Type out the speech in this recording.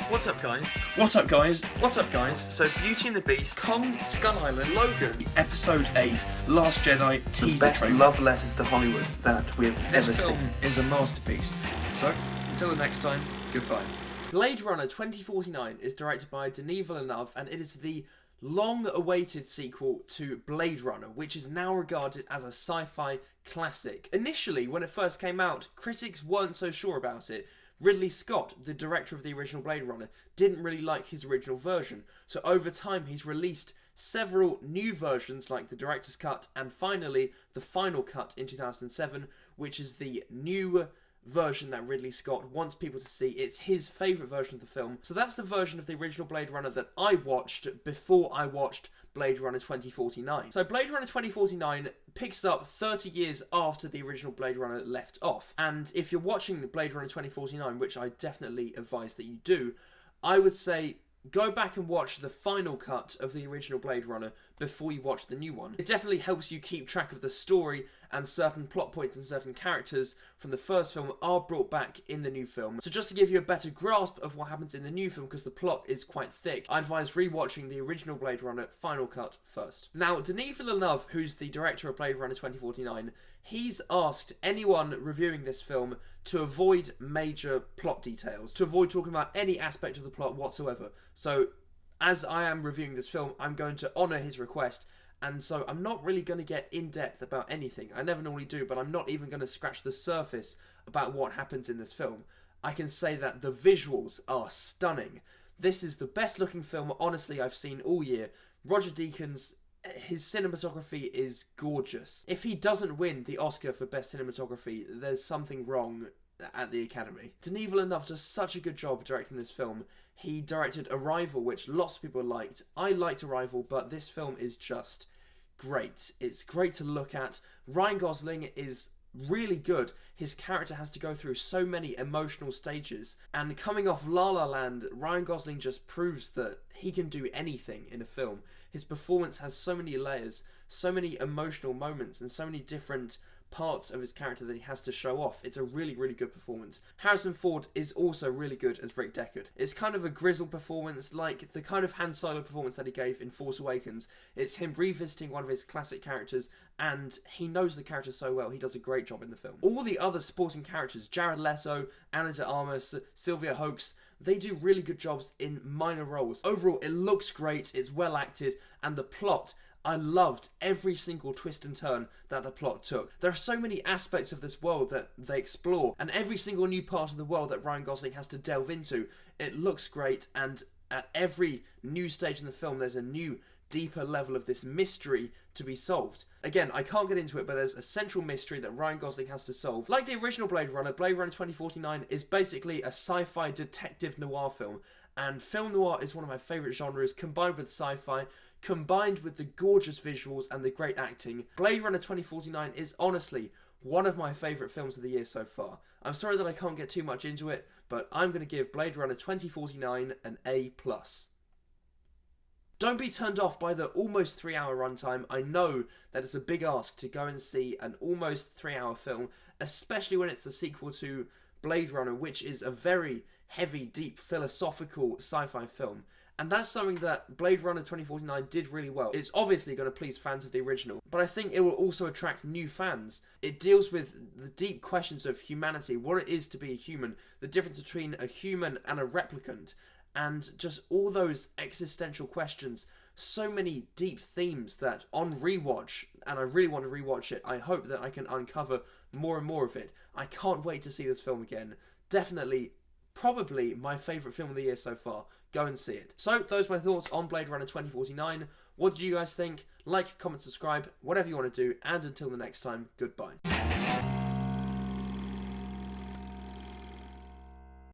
What's up, guys? What's up, guys? What's up, guys? So, Beauty and the Beast, Kong Skull Island, Logan, Episode 8, Last Jedi The teaser best trailer. love letters to Hollywood that we've This ever film seen. is a masterpiece. So, until the next time, goodbye. Blade Runner 2049 is directed by Denis Villeneuve, and it is the long-awaited sequel to Blade Runner, which is now regarded as a sci-fi classic. Initially, when it first came out, critics weren't so sure about it. Ridley Scott, the director of the original Blade Runner, didn't really like his original version, so over time he's released several new versions like the director's cut and finally the final cut in 2007, which is the new version that Ridley Scott wants people to see. It's his favourite version of the film. So that's the version of the original Blade Runner that I watched before I watched Blade Runner 2049. So Blade Runner 2049 picks up 30 years after the original Blade Runner left off. And if you're watching Blade Runner 2049, which I definitely advise that you do, I would say go back and watch the final cut of the original Blade Runner before you watch the new one. It definitely helps you keep track of the story, and certain plot points and certain characters from the first film are brought back in the new film. So just to give you a better grasp of what happens in the new film, because the plot is quite thick, I advise rewatching the original Blade Runner final cut first. Now, Denis Villeneuve, who's the director of Blade Runner 2049, he's asked anyone reviewing this film to avoid major plot details, to avoid talking about any aspect of the plot whatsoever. So, as I am reviewing this film, I'm going to honour his request, and so I'm not really going to get in-depth about anything. I never normally do, but I'm not even going to scratch the surface about what happens in this film. I can say that the visuals are stunning. This is the best looking film, honestly, I've seen all year. Roger Deakins, his cinematography is gorgeous. If he doesn't win the Oscar for Best Cinematography, there's something wrong at the Academy. Denis Villeneuve does such a good job directing this film. He directed Arrival, which lots of people liked. I liked Arrival, but this film is just great. It's great to look at. Ryan Gosling is really good. His character has to go through so many emotional stages, and coming off La La Land, Ryan Gosling just proves that he can do anything in a film. His performance has so many layers, so many emotional moments, and so many different parts of his character that he has to show off. It's a really, really good performance. Harrison Ford is also really good as Rick Deckard. It's kind of a grizzled performance, like the kind of Han Solo performance that he gave in Force Awakens. It's him revisiting one of his classic characters, and he knows the character so well. He does a great job in the film. All the other supporting characters, Jared Leto, Ana de Armas, Sylvia Hoeks, they do really good jobs in minor roles. Overall, it looks great, it's well acted, and the plot, I loved every single twist and turn that the plot took. There are so many aspects of this world that they explore, and every single new part of the world that Ryan Gosling has to delve into. It looks great, and at every new stage in the film, there's a new, deeper level of this mystery to be solved. Again, I can't get into it, but there's a central mystery that Ryan Gosling has to solve. Like the original Blade Runner 2049 is basically a sci-fi detective noir film, and film noir is one of my favourite genres, combined with sci-fi, combined with the gorgeous visuals and the great acting. Blade Runner 2049 is honestly one of my favourite films of the year so far. I'm sorry that I can't get too much into it, but I'm going to give Blade Runner 2049 an A+. Don't be turned off by the almost 3-hour runtime. I know that it's a big ask to go and see an almost 3-hour film, especially when it's the sequel to Blade Runner, which is a very heavy, deep, philosophical sci-fi film. And that's something that Blade Runner 2049 did really well. It's obviously going to please fans of the original, but I think it will also attract new fans. It deals with the deep questions of humanity, what it is to be a human, the difference between a human and a replicant, and just all those existential questions. So many deep themes that on rewatch, and I really want to rewatch it, I hope that I can uncover more and more of it. I can't wait to see this film again. Definitely, probably my favourite film of the year so far. Go and see it. So, those are my thoughts on Blade Runner 2049. What do you guys think? Like, comment, subscribe, whatever you want to do, and until the next time, goodbye.